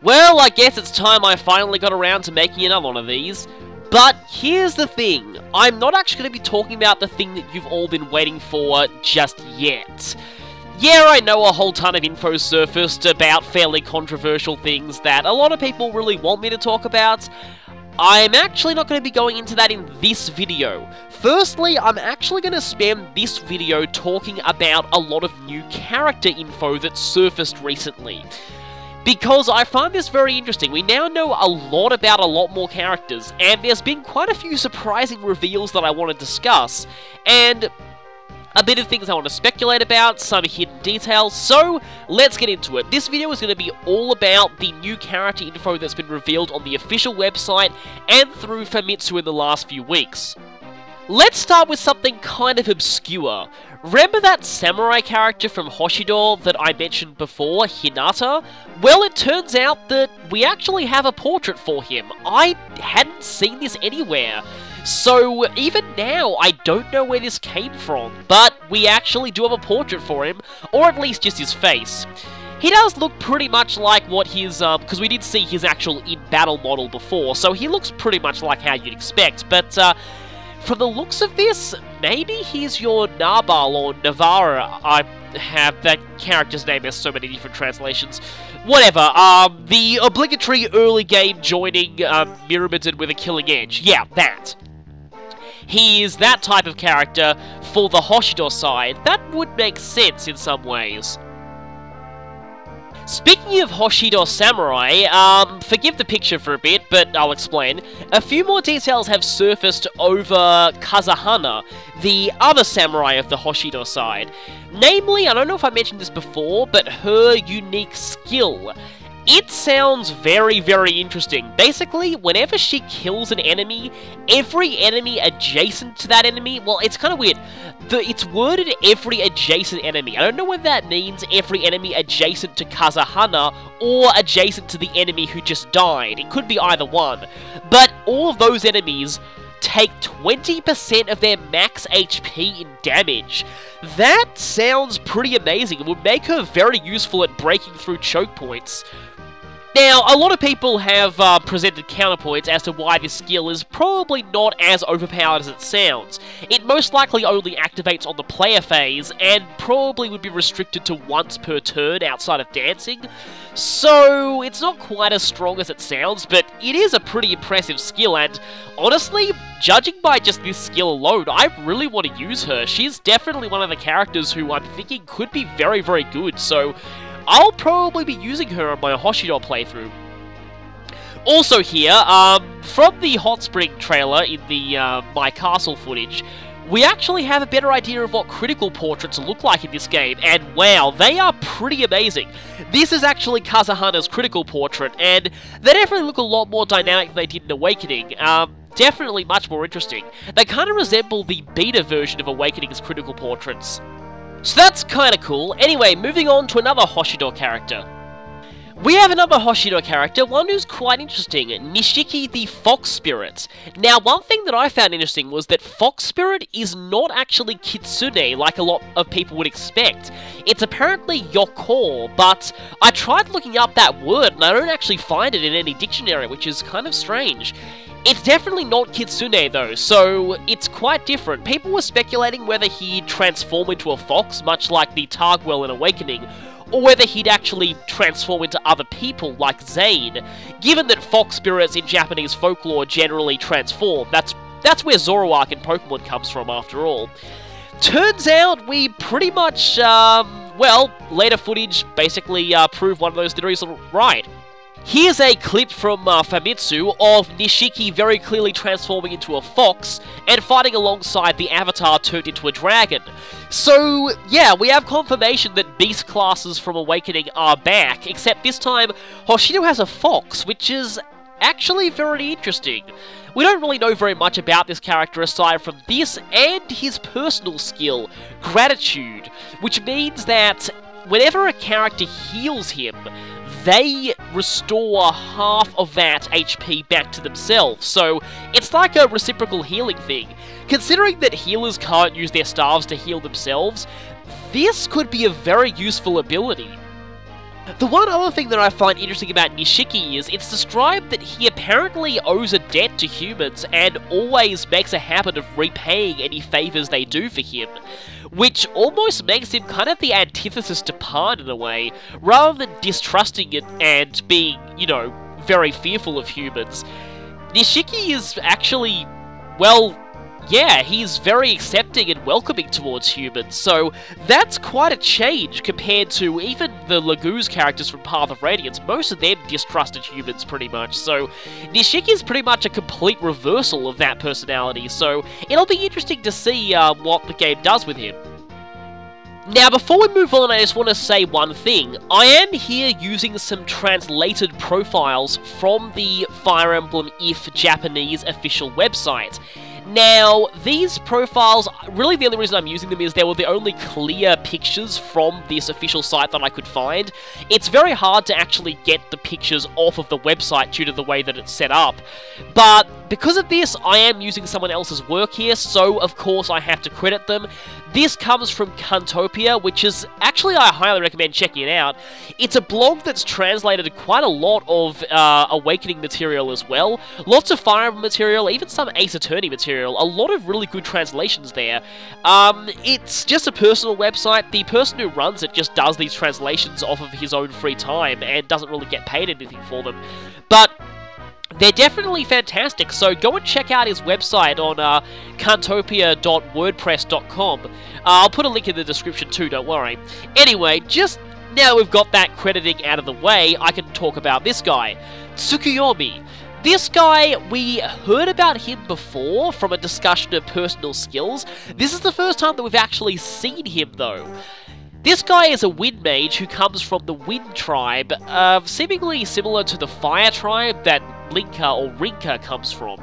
Well, I guess it's time I finally got around to making another one of these. But here's the thing, I'm not actually going to be talking about the thing that you've all been waiting for just yet. Yeah, I know a whole ton of info surfaced about fairly controversial things that a lot of people really want me to talk about. I'm actually not going to be going into that in this video. Firstly, I'm actually going to spam this video talking about a lot of new character info that surfaced recently. Because I find this very interesting. We now know a lot about a lot more characters, and there's been quite a few surprising reveals that I want to discuss, and a bit of things I want to speculate about, some hidden details, so let's get into it. This video is going to be all about the new character info that's been revealed on the official website and through Famitsu in the last few weeks. Let's start with something kind of obscure. Remember that samurai character from Hoshido that I mentioned before, Hinata? Well, it turns out that we actually have a portrait for him. I hadn't seen this anywhere. So, even now, I don't know where this came from, but we actually do have a portrait for him, or at least just his face. He does look pretty much like what his, because we did see his actual in-battle model before, so he looks pretty much like how you'd expect, but, from the looks of this, maybe he's your Nabal or Navara. I have that character's name has so many different translations. Whatever, the obligatory early game joining Myrmidon with a killing edge. Yeah, that. He is that type of character for the Hoshido side. That would make sense in some ways. Speaking of Hoshido Samurai, forgive the picture for a bit, but I'll explain. A few more details have surfaced over Kazahana, the other samurai of the Hoshido side. Namely, I don't know if I mentioned this before, but her unique skill. It sounds very, very interesting. Basically, whenever she kills an enemy, every enemy adjacent to that enemy, well, it's kind of weird. It's worded every adjacent enemy. I don't know whether that means every enemy adjacent to Kazahana or adjacent to the enemy who just died. It could be either one. But all of those enemies take 20% of their max HP in damage. That sounds pretty amazing. It would make her very useful at breaking through choke points. Now, a lot of people have presented counterpoints as to why this skill is probably not as overpowered as it sounds. It most likely only activates on the player phase, and probably would be restricted to once per turn outside of dancing. So, it's not quite as strong as it sounds, but it is a pretty impressive skill, and honestly, judging by just this skill alone, I really want to use her. She's definitely one of the characters who I'm thinking could be very, very good, so I'll probably be using her on my Hoshido playthrough. Also here, from the Hot Spring trailer in the My Castle footage, we actually have a better idea of what critical portraits look like in this game, and wow, they are pretty amazing. This is actually Kazahana's critical portrait, and they definitely look a lot more dynamic than they did in Awakening. Definitely much more interesting. They kind of resemble the beta version of Awakening's critical portraits. So that's kinda cool. Anyway, moving on to another Hoshido character. We have another Hoshido character, one who's quite interesting, Nishiki the Fox Spirit. Now, one thing that I found interesting was that Fox Spirit is not actually Kitsune like a lot of people would expect. It's apparently Yoko, but I tried looking up that word and I don't actually find it in any dictionary, which is kind of strange. It's definitely not Kitsune though, so it's quite different. People were speculating whether he'd transform into a fox, much like the Targwell in Awakening, or whether he'd actually transform into other people like Zane, given that fox spirits in Japanese folklore generally transform. That's where Zoroark in Pokemon comes from, after all. Turns out we pretty much, well, later footage basically proved one of those theories right. Here's a clip from Famitsu of Nishiki very clearly transforming into a fox and fighting alongside the avatar turned into a dragon. So, yeah, we have confirmation that beast classes from Awakening are back, except this time Hoshido has a fox, which is actually very interesting. We don't really know very much about this character aside from this and his personal skill, Gratitude, which means that whenever a character heals him, they restore half of that HP back to themselves, so it's like a reciprocal healing thing. Considering that healers can't use their staves to heal themselves, this could be a very useful ability. The one other thing that I find interesting about Nishiki is it's described that he apparently owes a debt to humans and always makes a habit of repaying any favours they do for him, which almost makes him kind of the antithesis to Pan in a way. Rather than distrusting it and being, you know, very fearful of humans, Nishiki is actually, well, yeah, he's very accepting and welcoming towards humans, so that's quite a change compared to even the Lagoo's characters from Path of Radiance. Most of them distrusted humans pretty much, so Nishiki is pretty much a complete reversal of that personality, so it'll be interesting to see what the game does with him. Now, before we move on, I just want to say one thing. I am here using some translated profiles from the Fire Emblem IF Japanese official website. Now, these profiles, really the only reason I'm using them is they were the only clear pictures from this official site that I could find. It's very hard to actually get the pictures off of the website due to the way that it's set up. But because of this, I am using someone else's work here, so of course I have to credit them. This comes from Cantopia, which is actually, I highly recommend checking it out. It's a blog that's translated quite a lot of Awakening material as well. Lots of Fire Emblem material, even some Ace Attorney material. A lot of really good translations there. It's just a personal website. The person who runs it just does these translations off of his own free time and doesn't really get paid anything for them. But they're definitely fantastic, so go and check out his website on cantopia.wordpress.com. I'll put a link in the description too, don't worry. Anyway, just now we've got that crediting out of the way, I can talk about this guy, Tsukuyomi. This guy, we heard about him before from a discussion of personal skills. This is the first time that we've actually seen him, though. This guy is a wind mage who comes from the Wind tribe, seemingly similar to the Fire tribe that Linka or Rinka comes from.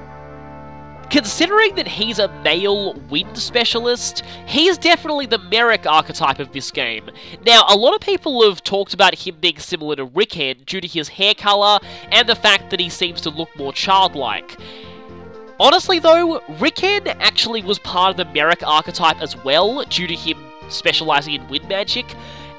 Considering that he's a male wind specialist, he's definitely the Merrick archetype of this game. Now, a lot of people have talked about him being similar to Ricken due to his hair colour and the fact that he seems to look more childlike. Honestly though, Ricken actually was part of the Merrick archetype as well, due to him specialising in wind magic,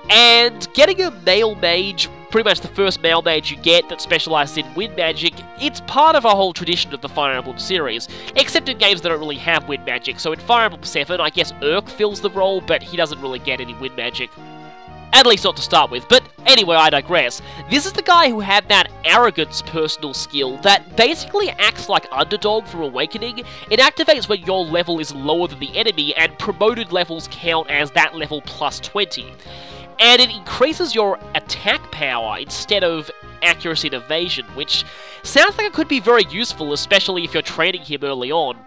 and getting a male mage, pretty much the first male mage you get that specialises in wind magic, it's part of a whole tradition of the Fire Emblem series, except in games that don't really have wind magic. So in Fire Emblem 7, I guess Urk fills the role, but he doesn't really get any wind magic. At least not to start with, but anyway, I digress. This is the guy who had that arrogance personal skill that basically acts like Underdog from Awakening. It activates when your level is lower than the enemy, and promoted levels count as that level plus 20. And it increases your attack power instead of accuracy and evasion, which sounds like it could be very useful, especially if you're training him early on.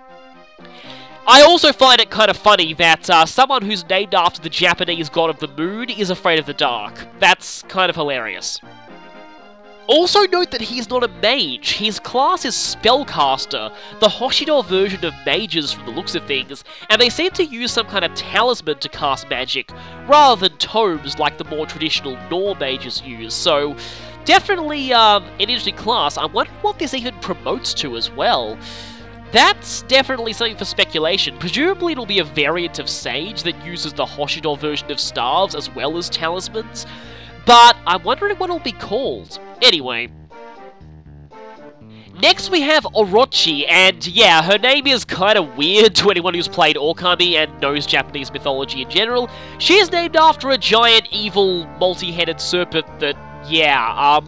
I also find it kind of funny that someone who's named after the Japanese god of the moon is afraid of the dark. That's kind of hilarious. Also note that he's not a mage, his class is Spellcaster, the Hoshido version of mages from the looks of things, and they seem to use some kind of talisman to cast magic, rather than tomes like the more traditional Nor mages use, so definitely an interesting class. I'm wondering what this even promotes to as well. That's definitely something for speculation. Presumably it'll be a variant of Sage that uses the Hoshido version of staves as well as talismans, but I'm wondering what it'll be called. Anyway. Next we have Orochi, and yeah, her name is kind of weird to anyone who's played Okami and knows Japanese mythology in general. She is named after a giant, evil, multi-headed serpent that, yeah,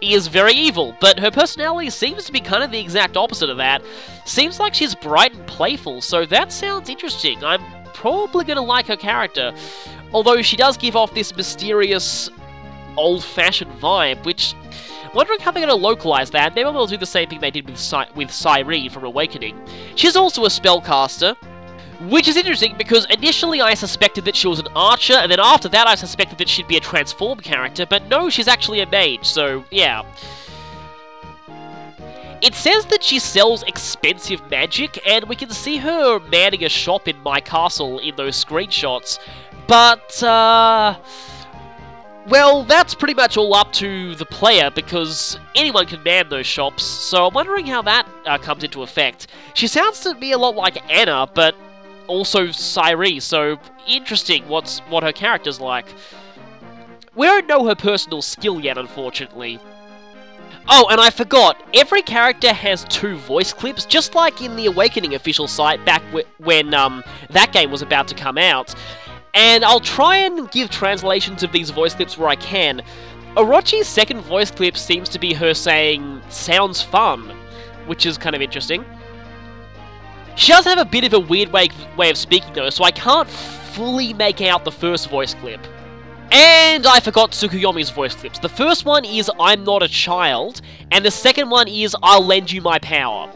he is very evil, but her personality seems to be kind of the exact opposite of that. Seems like she's bright and playful, so that sounds interesting. I'm probably gonna like her character, although she does give off this mysterious, old-fashioned vibe, which I'm wondering how they're going to localize that. Maybe they'll do the same thing they did with Cyrene from Awakening. She's also a spellcaster, which is interesting because initially I suspected that she was an archer, and then after that I suspected that she'd be a transformed character, but no, she's actually a mage, so yeah. It says that she sells expensive magic, and we can see her manning a shop in my castle in those screenshots, but, well, that's pretty much all up to the player, because anyone can man those shops, so I'm wondering how that comes into effect. She sounds to me a lot like Anna, but also Cyrene, so interesting what her character's like. We don't know her personal skill yet, unfortunately. Oh, and I forgot, every character has 2 voice clips, just like in the Awakening official site back when that game was about to come out. And I'll try and give translations of these voice clips where I can. Orochi's second voice clip seems to be her saying, "Sounds fun," which is kind of interesting. She does have a bit of a weird way of speaking though, so I can't fully make out the first voice clip. And I forgot Tsukuyomi's voice clips. The first one is, "I'm not a child," and the second one is, "I'll lend you my power."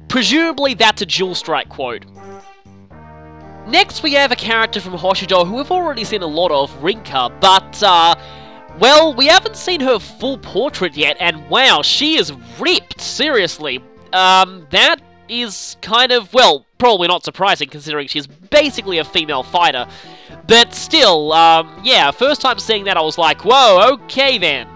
Presumably that's a Jewel Strike quote. Next we have a character from Hoshido who we've already seen a lot of, Rinka, but well, we haven't seen her full portrait yet, and wow, she is ripped, seriously. That is kind of, well, probably not surprising considering she's basically a female fighter. But still, yeah, first time seeing that I was like, whoa, okay then.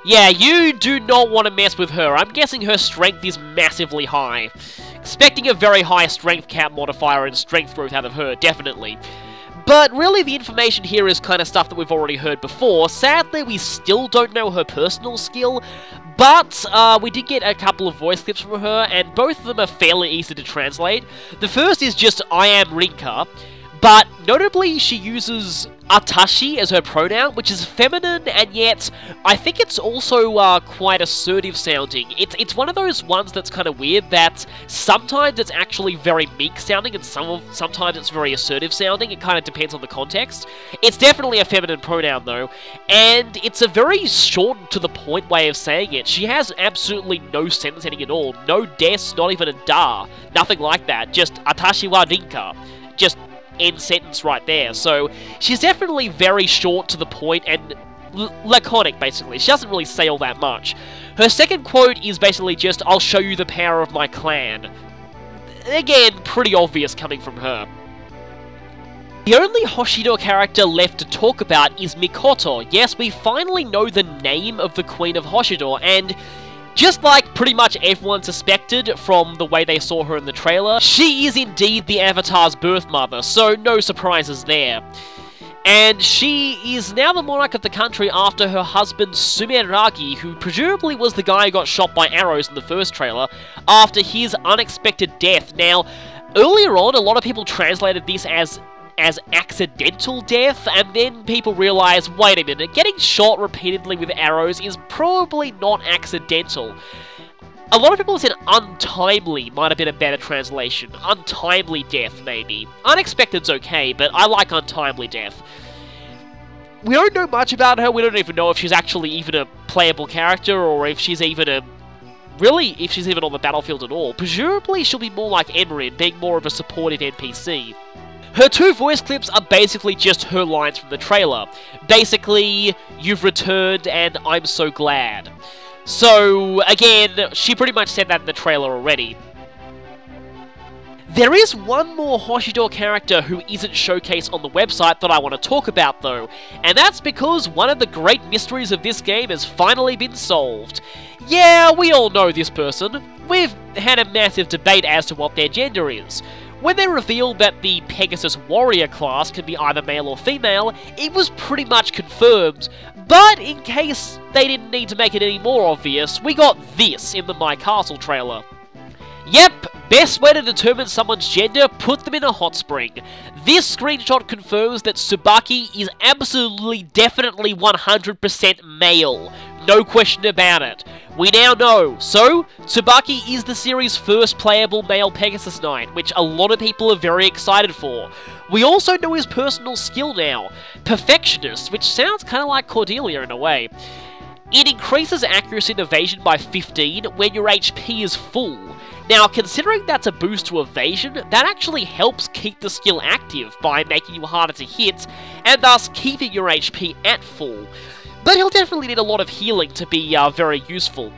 Yeah, you do not want to mess with her. I'm guessing her strength is massively high. Expecting a very high strength cap modifier and strength growth out of her, definitely. But really the information here is kind of stuff that we've already heard before. Sadly, we still don't know her personal skill, but we did get a couple of voice clips from her, and both of them are fairly easy to translate. The first is just, "I am Rinka," but notably she uses Atashi as her pronoun, which is feminine, and yet I think it's also quite assertive sounding. It's one of those ones that's kind of weird, that sometimes it's actually very meek sounding, and sometimes it's very assertive sounding. It kind of depends on the context. It's definitely a feminine pronoun though, and it's a very short and to the point way of saying it. She has absolutely no sentence ending at all. No des, not even a da. Nothing like that. Just Atashi wa Rinka. Just end sentence right there. So she's definitely very short to the point and laconic, basically. She doesn't really say all that much. Her second quote is basically just, "I'll show you the power of my clan." Again, pretty obvious coming from her. The only Hoshido character left to talk about is Mikoto. Yes, we finally know the name of the Queen of Hoshido, and just like pretty much everyone suspected from the way they saw her in the trailer, she is indeed the Avatar's birth mother, so no surprises there. And she is now the monarch of the country after her husband Sumeragi, who presumably was the guy who got shot by arrows in the first trailer, after his unexpected death. Now, earlier on, a lot of people translated this as accidental death, and then people realize, wait a minute, getting shot repeatedly with arrows is probably not accidental. A lot of people said untimely might have been a better translation. Untimely death, maybe. Unexpected's okay, but I like untimely death. We don't know much about her. We don't even know if she's actually even a playable character, or if she's even if she's even on the battlefield at all. Presumably she'll be more like Emerin, being more of a supportive NPC. Her 2 voice clips are basically just her lines from the trailer. Basically, "You've returned and I'm so glad." So, again, she pretty much said that in the trailer already. There is one more Hoshido character who isn't showcased on the website that I want to talk about though, and that's because one of the great mysteries of this game has finally been solved. Yeah, we all know this person. We've had a massive debate as to what their gender is. When they revealed that the Pegasus Warrior class can be either male or female, it was pretty much confirmed, but in case they didn't need to make it any more obvious, we got this in the My Castle trailer. Yep, best way to determine someone's gender, put them in a hot spring. This screenshot confirms that Tsubaki is absolutely, definitely 100% male. No question about it. We now know. So, Tsubaki is the series' first playable male Pegasus Knight, which a lot of people are very excited for. We also know his personal skill now, Perfectionist, which sounds kind of like Cordelia in a way. It increases accuracy and evasion by 15 when your HP is full. Now, considering that's a boost to evasion, that actually helps keep the skill active by making you harder to hit, and thus keeping your HP at full. But he'll definitely need a lot of healing to be very useful.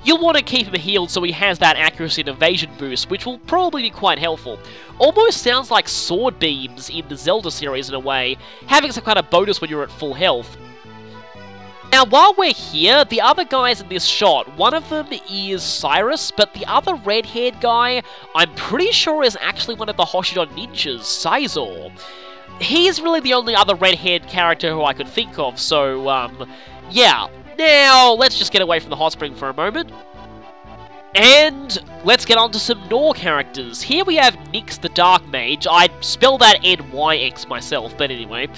You'll want to keep him healed so he has that accuracy and evasion boost, which will probably be quite helpful. Almost sounds like sword beams in the Zelda series in a way, having some kind of bonus when you're at full health. Now, while we're here, the other guys in this shot, one of them is Cyrus, but the other red-haired guy, I'm pretty sure is actually one of the Hoshido ninjas, Sizor. he's really the only other red-haired character who I could think of, so, yeah. Now, let's just get away from the hot spring for a moment. And let's get on to some Nor characters. Here we have Nyx the Dark Mage. I spell that N-Y-X myself, but anyway.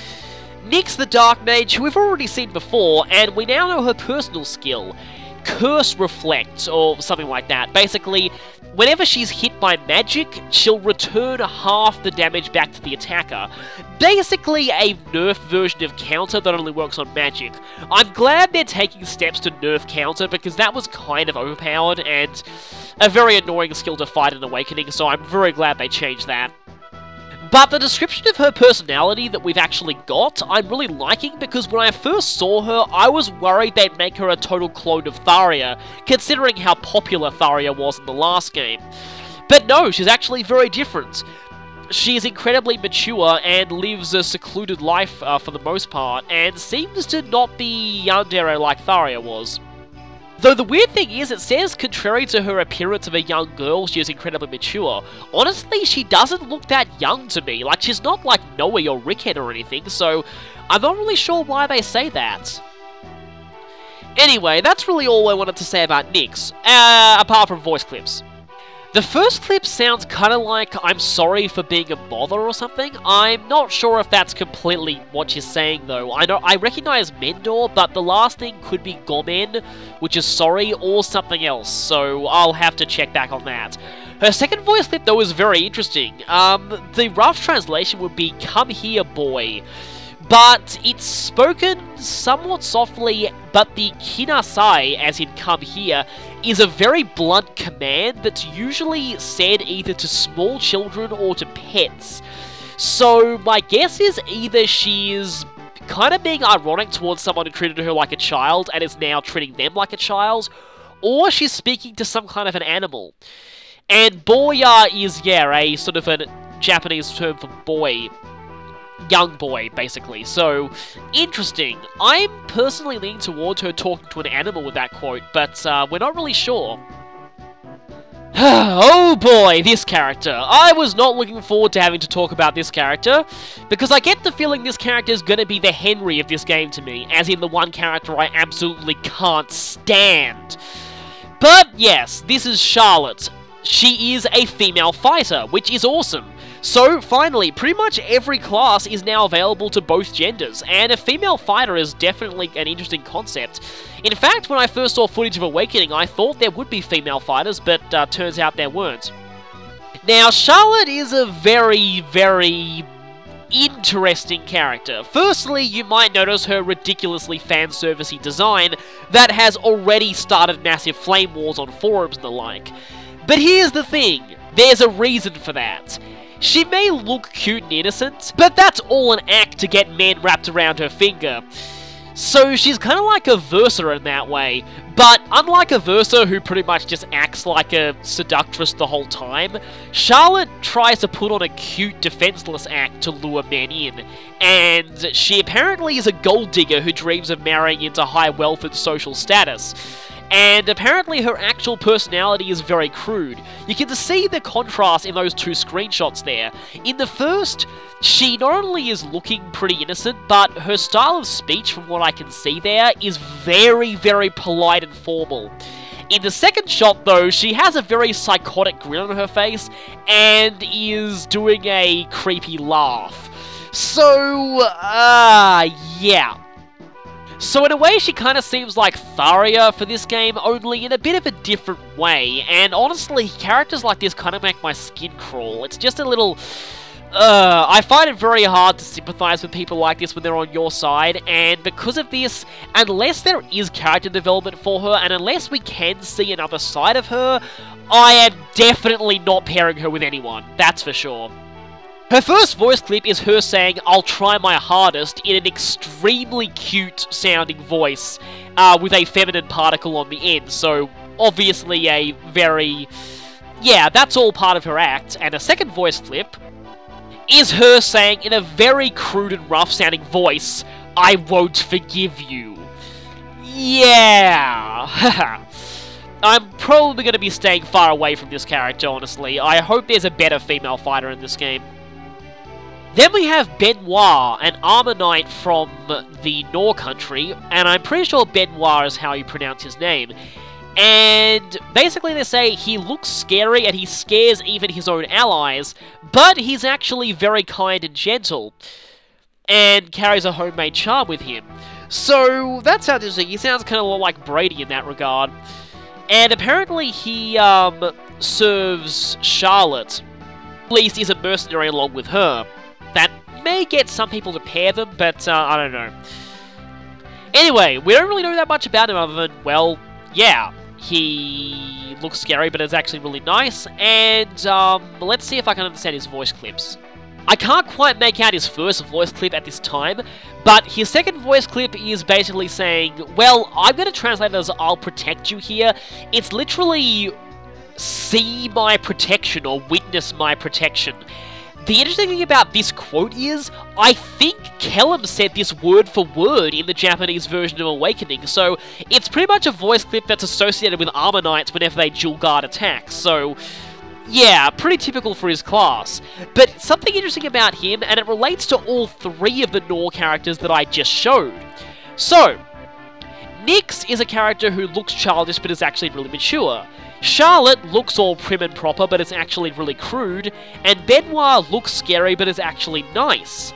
Nyx the Dark Mage, who we've already seen before, and we now know her personal skill. Curse Reflect, or something like that. Basically, whenever she's hit by magic, she'll return half the damage back to the attacker. Basically a nerf version of counter that only works on magic. I'm glad they're taking steps to nerf counter, because that was kind of overpowered and a very annoying skill to fight in Awakening, so I'm very glad they changed that. But the description of her personality that we've actually got, I'm really liking, because when I first saw her, I was worried they'd make her a total clone of Tharia, considering how popular Tharia was in the last game. But no, she's actually very different. She is incredibly mature and lives a secluded life for the most part, and seems to not be yandere like Tharia was. Though the weird thing is, it says, contrary to her appearance of a young girl, she is incredibly mature. Honestly, she doesn't look that young to me. Like, she's not like Noe or Rickhead or anything, so I'm not really sure why they say that. Anyway, that's really all I wanted to say about Nyx, apart from voice clips. The first clip sounds kind of like I'm sorry for being a bother or something. I'm not sure if that's completely what she's saying though. I recognize Mendor, but the last thing could be Gomen, which is sorry, or something else, so I'll have to check back on that. Her second voice clip though is very interesting. The rough translation would be "come here boy," but it's spoken somewhat softly, but the kinasai, as in come here, is a very blunt command that's usually said either to small children or to pets. So my guess is either she is kind of being ironic towards someone who treated her like a child and is now treating them like a child, or she's speaking to some kind of an animal. And boya is, yeah, a sort of a Japanese term for boy. Young boy, basically. So, interesting. I'm personally leaning towards her talking to an animal with that quote, but we're not really sure. Oh boy, this character. I was not looking forward to having to talk about this character, because I get the feeling this character is going to be the Henry of this game to me, as in the one character I absolutely can't stand. But yes, this is Charlotte. She is a female fighter, which is awesome. So, finally, pretty much every class is now available to both genders, and a female fighter is definitely an interesting concept. In fact, when I first saw footage of Awakening, I thought there would be female fighters, but turns out there weren't. Now, Charlotte is a very, very interesting character. Firstly, you might notice her ridiculously fan-servicey design that has already started massive flame wars on forums and the like. But here's the thing, there's a reason for that. She may look cute and innocent, but that's all an act to get men wrapped around her finger. So she's kind of like a Versa in that way, but unlike a Versa who pretty much just acts like a seductress the whole time, Charlotte tries to put on a cute, defenseless act to lure men in, and she apparently is a gold digger who dreams of marrying into high wealth and social status. And apparently her actual personality is very crude. You can see the contrast in those two screenshots there. In the first, she not only is looking pretty innocent, but her style of speech, from what I can see there, is very, very polite and formal. In the second shot, though, she has a very psychotic grin on her face, and is doing a creepy laugh. So, yeah. So in a way, she kind of seems like Tharia for this game, only in a bit of a different way, and honestly, characters like this kind of make my skin crawl. It's just a little... I find it very hard to sympathize with people like this when they're on your side, and because of this, unless there is character development for her, and unless we can see another side of her, I am definitely not pairing her with anyone, that's for sure. Her first voice clip is her saying, "I'll try my hardest," in an extremely cute sounding voice, with a feminine particle on the end, so obviously a very... yeah, that's all part of her act. And a second voice clip is her saying in a very crude and rough sounding voice, "I won't forgive you." Yeah! I'm probably going to be staying far away from this character, honestly. I hope there's a better female fighter in this game. Then we have Bedwah, an armor knight from the Nor country, and I'm pretty sure Bedwah is how you pronounce his name. And basically they say he looks scary and he scares even his own allies, but he's actually very kind and gentle, and carries a homemade charm with him. So that sounds interesting. He sounds kind of like Brady in that regard. And apparently he serves Charlotte. At least he's a mercenary along with her. That may get some people to pair them, but I don't know. Anyway, we don't really know that much about him other than, well, yeah, he looks scary, but is actually really nice. And let's see if I can understand his voice clips. I can't quite make out his first voice clip at this time, but his second voice clip is basically saying, well, I'm going to translate it as I'll protect you here. It's literally, see my protection or witness my protection. The interesting thing about this quote is, I think Kellum said this word for word in the Japanese version of Awakening, so it's pretty much a voice clip that's associated with armor knights whenever they dual guard attacks, so yeah, pretty typical for his class. But something interesting about him, and it relates to all three of the Nor characters that I just showed. So, Nyx is a character who looks childish but is actually really mature. Charlotte looks all prim and proper but is actually really crude, and Bedwah looks scary but is actually nice.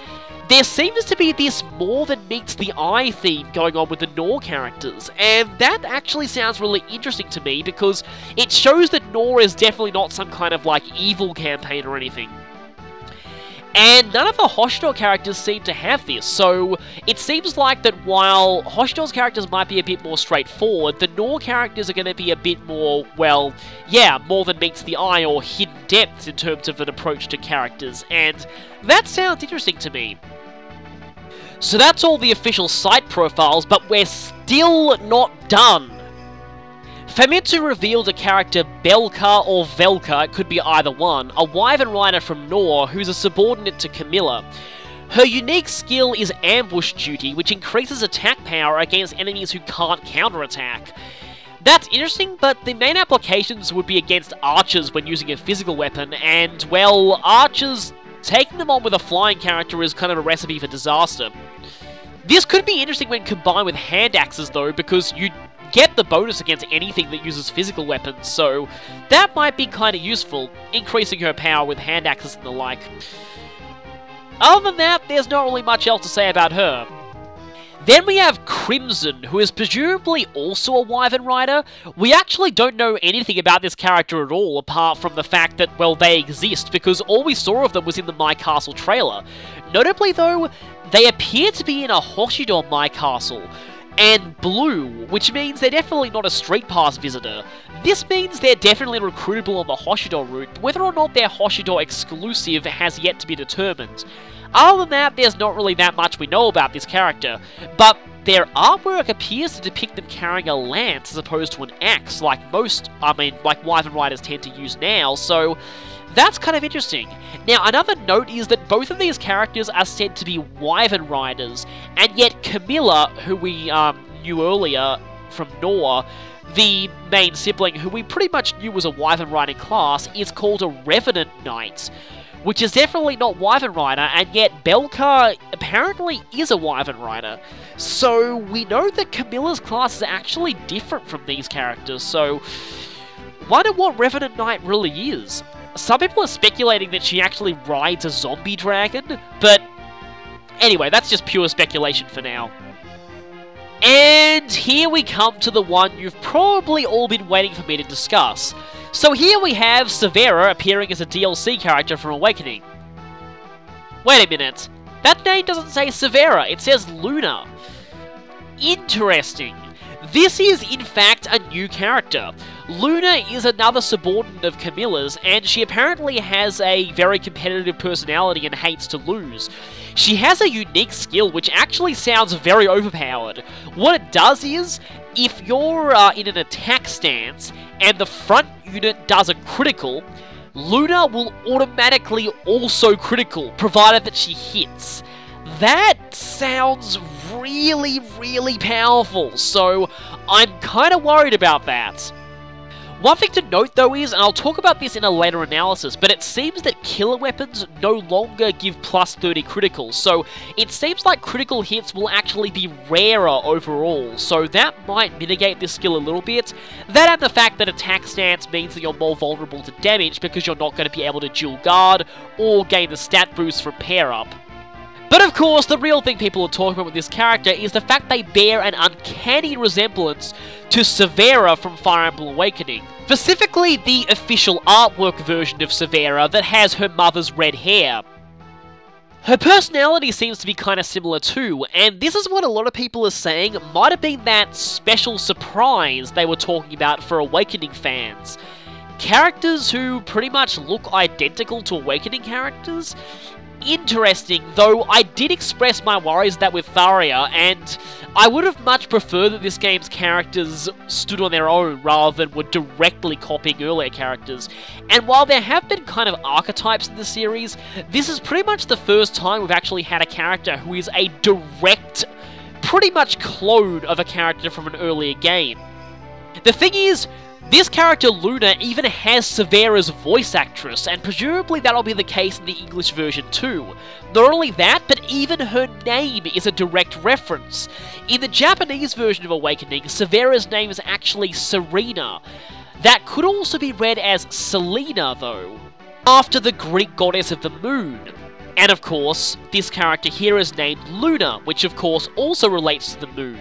There seems to be this more than meets the eye theme going on with the Nor characters, and that actually sounds really interesting to me because it shows that Nor is definitely not some kind of like evil campaign or anything. And none of the Hoshido characters seem to have this, so it seems like that while Hoshido's characters might be a bit more straightforward, the Nor characters are going to be a bit more, well, yeah, more than meets the eye or hidden depths in terms of an approach to characters, and that sounds interesting to me. So that's all the official site profiles, but we're still not done. Famitsu revealed a character Belka or Velka, it could be either one, a wyvern rider from Nor who's a subordinate to Camilla. Her unique skill is Ambush Duty, which increases attack power against enemies who can't counterattack. That's interesting, but the main applications would be against archers when using a physical weapon, and, well, archers, taking them on with a flying character is kind of a recipe for disaster. This could be interesting when combined with hand axes though, because you get the bonus against anything that uses physical weapons, so that might be kind of useful, increasing her power with hand axes and the like. Other than that, there's not really much else to say about her. Then we have Crimson, who is presumably also a wyvern rider. We actually don't know anything about this character at all, apart from the fact that, well, they exist, because all we saw of them was in the My Castle trailer. Notably though, they appear to be in a Hoshido My Castle, and blue, which means they're definitely not a Street Pass visitor. This means they're definitely recruitable on the Hoshido route, but whether or not they're Hoshido exclusive has yet to be determined. Other than that, there's not really that much we know about this character, but their artwork appears to depict them carrying a lance as opposed to an axe, like like wyvern riders tend to use now, so that's kind of interesting. Now, another note is that both of these characters are said to be wyvern riders, and yet Camilla, who we knew earlier from Nor, the main sibling, who we pretty much knew was a wyvern riding class, is called a Revenant Knight, which is definitely not wyvern rider, and yet Belka apparently is a wyvern rider. So we know that Camilla's class is actually different from these characters, so wonder what Revenant Knight really is. Some people are speculating that she actually rides a zombie dragon, but anyway, that's just pure speculation for now. And here we come to the one you've probably all been waiting for me to discuss. So here we have Severa appearing as a DLC character from Awakening. Wait a minute, that name doesn't say Severa, it says Luna. Interesting. This is, in fact, a new character. Luna is another subordinate of Camilla's, and she apparently has a very competitive personality and hates to lose. She has a unique skill which actually sounds very overpowered. What it does is, if you're in an attack stance, and the front unit does a critical, Luna will automatically also critical, provided that she hits. That sounds really, really powerful, so I'm kind of worried about that. One thing to note though is, and I'll talk about this in a later analysis, but it seems that killer weapons no longer give plus 30 criticals, so it seems like critical hits will actually be rarer overall, so that might mitigate this skill a little bit. That and the fact that attack stance means that you're more vulnerable to damage because you're not going to be able to dual guard or gain the stat boost from pair up. But of course, the real thing people are talking about with this character is the fact they bear an uncanny resemblance to Severa from Fire Emblem Awakening. Specifically, the official artwork version of Severa that has her mother's red hair. Her personality seems to be kind of similar too, and this is what a lot of people are saying might have been that special surprise they were talking about for Awakening fans. Characters who pretty much look identical to Awakening characters? Interesting, though I did express my worries that with Tharia, and I would have much preferred that this game's characters stood on their own rather than were directly copying earlier characters. And while there have been kind of archetypes in the series, this is pretty much the first time we've actually had a character who is a direct, pretty much clone of a character from an earlier game. The thing is, this character, Luna, even has Severa's voice actress, and presumably that'll be the case in the English version too. Not only that, but even her name is a direct reference. In the Japanese version of Awakening, Severa's name is actually Serena. That could also be read as Selena, though, after the Greek goddess of the moon. And of course, this character here is named Luna, which of course also relates to the moon.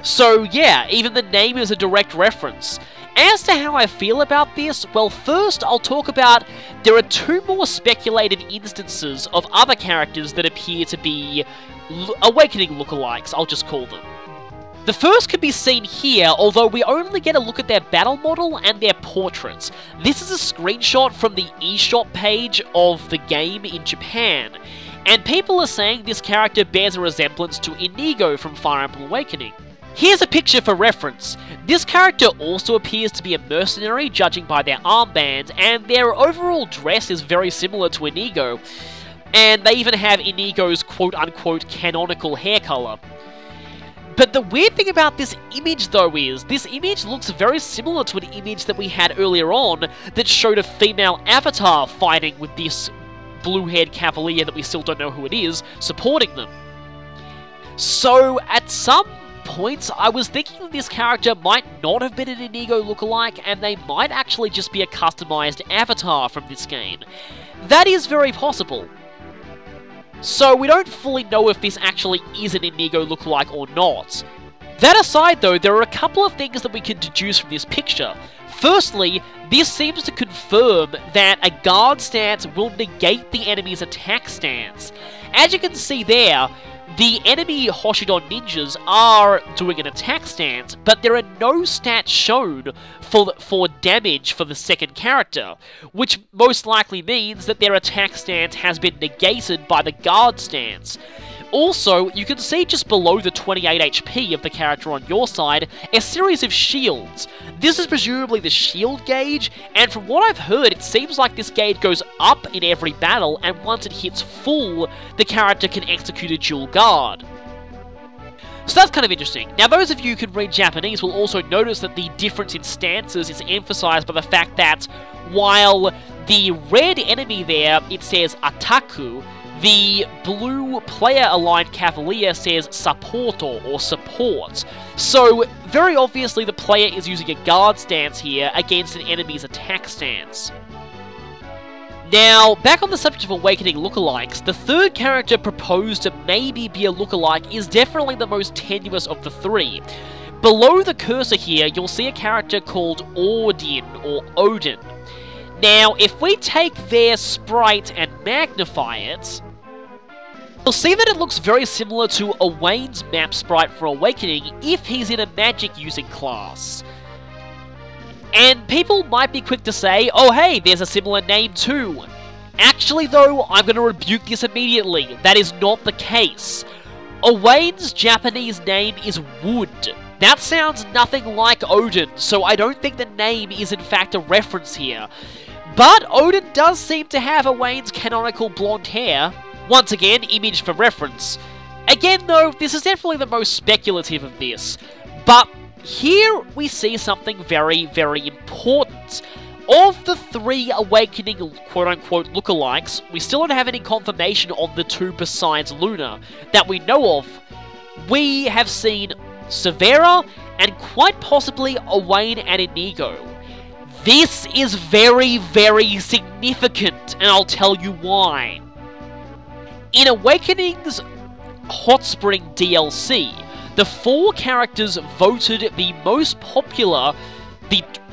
So yeah, even the name is a direct reference. As to how I feel about this, well, first I'll talk about there are two more speculated instances of other characters that appear to be Awakening lookalikes, I'll just call them. The first can be seen here, although we only get a look at their battle model and their portraits. This is a screenshot from the eShop page of the game in Japan, and people are saying this character bears a resemblance to Inigo from Fire Emblem Awakening. Here's a picture for reference. This character also appears to be a mercenary, judging by their armband, and their overall dress is very similar to Inigo, and they even have Inigo's quote-unquote canonical hair color. But the weird thing about this image though is, this image looks very similar to an image that we had earlier on that showed a female avatar fighting with this blue-haired cavalier that we still don't know who it is, supporting them. So, at some points, I was thinking that this character might not have been an Inigo lookalike, and they might actually just be a customized avatar from this game. That is very possible. So we don't fully know if this actually is an Inigo lookalike or not. That aside though, there are a couple of things that we can deduce from this picture. Firstly, this seems to confirm that a guard stance will negate the enemy's attack stance. As you can see there, the enemy Hoshidon ninjas are doing an attack stance, but there are no stats shown for damage for the second character, which most likely means that their attack stance has been negated by the guard stance. Also, you can see just below the 28 HP of the character on your side, a series of shields. This is presumably the shield gauge, and from what I've heard, it seems like this gauge goes up in every battle, and once it hits full, the character can execute a dual guard. So that's kind of interesting. Now, those of you who can read Japanese will also notice that the difference in stances is emphasized by the fact that while the red enemy there, it says Ataku, the blue player-aligned cavalier says Supporto, or support. So, very obviously the player is using a guard stance here against an enemy's attack stance. Now, back on the subject of Awakening lookalikes, the third character proposed to maybe be a lookalike is definitely the most tenuous of the three. Below the cursor here, you'll see a character called Odin, or Odin. Now, if we take their sprite and magnify it, you'll see that it looks very similar to Owain's map sprite for Awakening if he's in a magic-using class. And people might be quick to say, oh hey, there's a similar name too. Actually though, I'm going to rebuke this immediately. That is not the case. Owain's Japanese name is Wood. That sounds nothing like Odin, so I don't think the name is in fact a reference here. But Odin does seem to have Owain's canonical blonde hair. Once again, image for reference. Again though, this is definitely the most speculative of this. But here we see something very, very important. Of the 3 Awakening quote-unquote lookalikes, we still don't have any confirmation on the 2 besides Luna that we know of. We have seen Severa and quite possibly Owain and Inigo. This is very, very significant, and I'll tell you why. In Awakening's Hot Spring DLC, the 4 characters voted the most popular,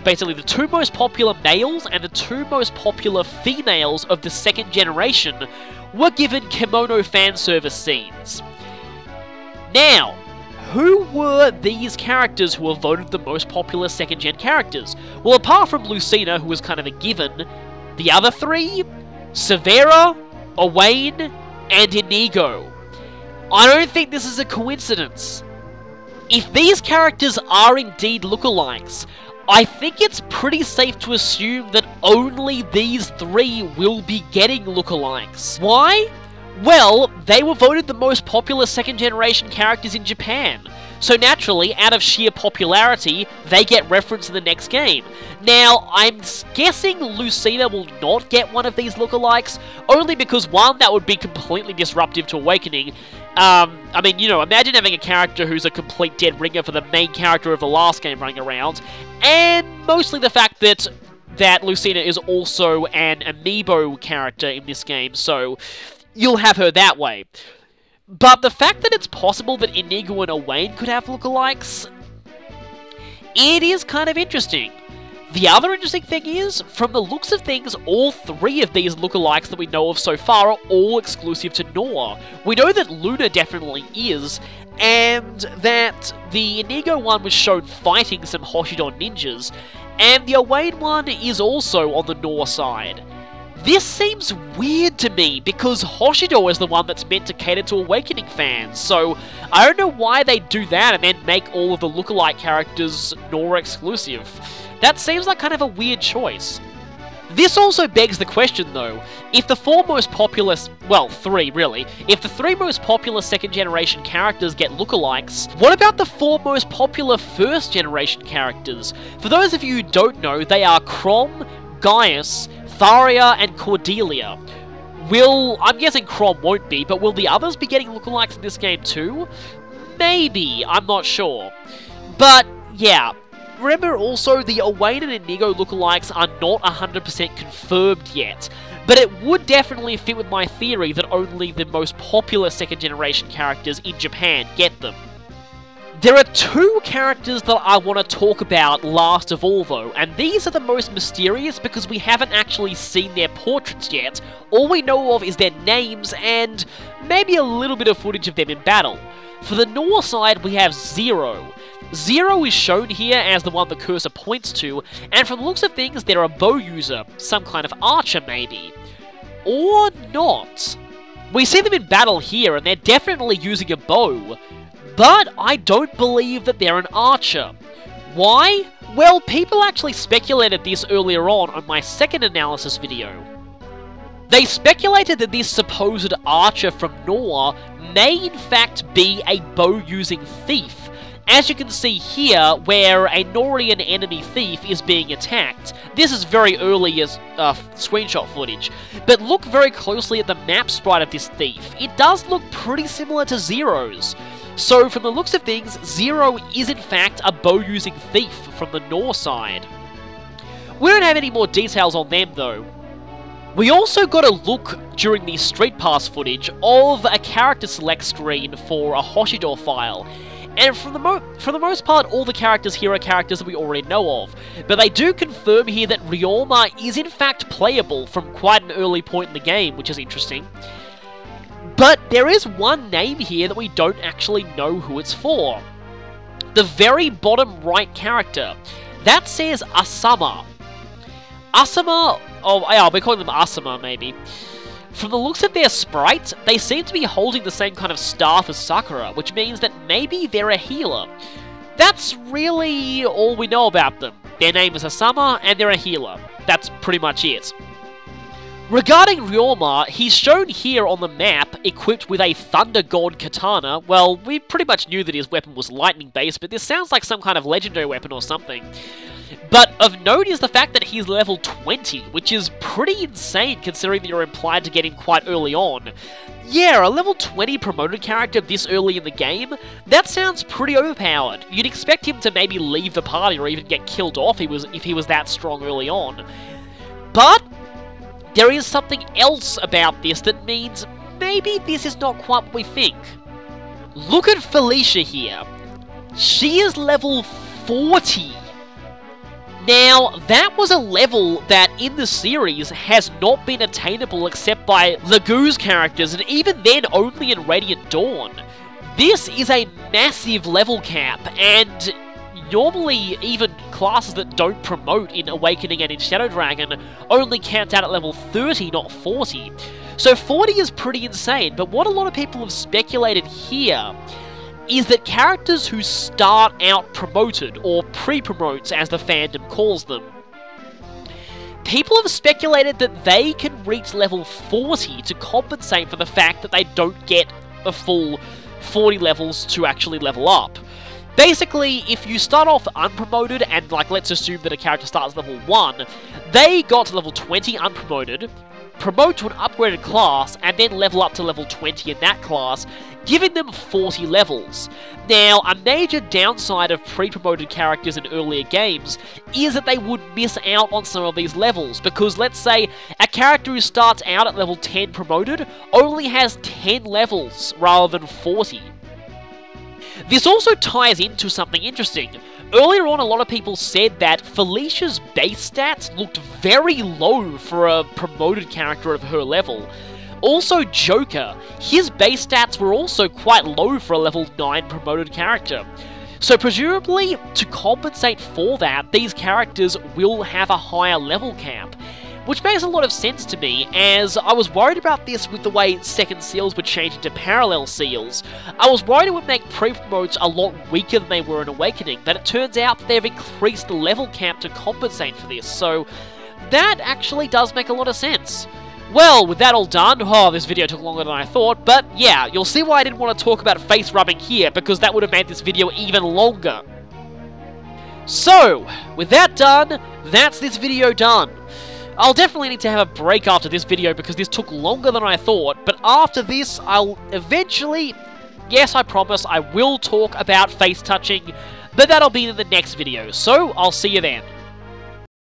basically the 2 most popular males and the 2 most popular females of the 2nd generation were given kimono fan service scenes. Now, who were these characters who were voted the most popular 2nd gen characters? Well, apart from Lucina, who was kind of a given, the other 3? Severa, Owain, and Inigo. I don't think this is a coincidence. If these characters are indeed lookalikes, I think it's pretty safe to assume that only these 3 will be getting lookalikes. Why? Well, they were voted the most popular 2nd generation characters in Japan. So naturally, out of sheer popularity, they get referenced in the next game. Now, I'm guessing Lucina will not get one of these lookalikes, only because, 1, that would be completely disruptive to Awakening. I mean, you know, imagine having a character who's a complete dead ringer for the main character of the last game running around, and mostly the fact that Lucina is also an amiibo character in this game, so you'll have her that way. But the fact that it's possible that Inigo and Owain could have lookalikes, it is kind of interesting. The other interesting thing is, from the looks of things, all 3 of these lookalikes that we know of so far are all exclusive to Noah. We know that Luna definitely is, and that the Inigo one was shown fighting some Hoshido ninjas, and the Owain one is also on the Noah side. This seems weird to me, because Hoshido is the one that's meant to cater to Awakening fans, so I don't know why they do that and then make all of the lookalike characters Noah exclusive. That seems like kind of a weird choice. This also begs the question though, if the 4 most popular, well 3 really, if the 3 most popular 2nd generation characters get lookalikes, what about the 4 most popular 1st generation characters? For those of you who don't know, they are Chrom, Gaius, Tharia, and Cordelia. I'm guessing Chrom won't be, but will the others be getting lookalikes in this game too? Maybe, I'm not sure. But, yeah. Remember also, the Owain and Inigo lookalikes are not 100% confirmed yet, but it would definitely fit with my theory that only the most popular 2nd generation characters in Japan get them. There are 2 characters that I want to talk about last of all though, and these are the most mysterious because we haven't actually seen their portraits yet. All we know of is their names and maybe a little bit of footage of them in battle. For the Noah side, we have Zero. Zero is shown here as the one the cursor points to, and from the looks of things, they're a bow user, some kind of archer maybe. Or not. We see them in battle here, and they're definitely using a bow, but I don't believe that they're an archer. Why? Well, people actually speculated this earlier on my 2nd analysis video. They speculated that this supposed archer from Noah may in fact be a bow-using thief. As you can see here, where a Norian enemy thief is being attacked. This is very early as screenshot footage, but look very closely at the map sprite of this thief. It does look pretty similar to Zero's. So from the looks of things, Zero is in fact a bow-using thief from the Nor side. We don't have any more details on them though. We also got a look during the Street Pass footage of a character select screen for a Hoshido file. And for the most part, all the characters here are characters that we already know of. But they do confirm here that Ryoma is in fact playable from quite an early point in the game, which is interesting. But there is one name here that we don't actually know who it's for. The very bottom right character. That says Asama. Asama, oh yeah, we're calling them Asama maybe. From the looks of their sprite, they seem to be holding the same kind of staff as Sakura, which means that maybe they're a healer. That's really all we know about them. Their name is Asama, and they're a healer. That's pretty much it. Regarding Ryoma, he's shown here on the map equipped with a Thunder God katana. Well, we pretty much knew that his weapon was lightning-based, but this sounds like some kind of legendary weapon or something. But of note is the fact that he's level 20, which is pretty insane considering that you're implied to get him quite early on. Yeah, a level 20 promoted character this early in the game? That sounds pretty overpowered. You'd expect him to maybe leave the party or even get killed off if he was that strong early on. But there is something else about this that means maybe this is not quite what we think. Look at Felicia here. She is level 40. Now, that was a level that in the series has not been attainable except by Legu's characters, and even then only in Radiant Dawn. This is a massive level cap, and normally even classes that don't promote in Awakening and in Shadow Dragon only capped out at level 30, not 40. So 40 is pretty insane, but what a lot of people have speculated here is that characters who start out promoted, or pre-promotes as the fandom calls them, people have speculated that they can reach level 40 to compensate for the fact that they don't get a full 40 levels to actually level up. Basically, if you start off unpromoted, and like let's assume that a character starts level 1, they got to level 20 unpromoted, promote to an upgraded class, and then level up to level 20 in that class, giving them 40 levels. Now, a major downside of pre-promoted characters in earlier games is that they would miss out on some of these levels, because let's say a character who starts out at level 10 promoted only has 10 levels rather than 40. This also ties into something interesting. Earlier on, a lot of people said that Felicia's base stats looked very low for a promoted character of her level. Also, Joker, his base stats were also quite low for a level 9 promoted character. So presumably, to compensate for that, these characters will have a higher level cap. Which makes a lot of sense to me, as I was worried about this with the way second seals were changed into parallel seals. I was worried it would make pre-promotes a lot weaker than they were in Awakening, but it turns out that they've increased the level cap to compensate for this, so that actually does make a lot of sense. Well, with that all done, this video took longer than I thought, but yeah, you'll see why I didn't want to talk about face rubbing here, because that would have made this video even longer. So, with that done, that's this video done. I'll definitely need to have a break after this video because this took longer than I thought, but after this, I'll eventually, yes, I promise, I will talk about face touching, but that'll be in the next video, so I'll see you then.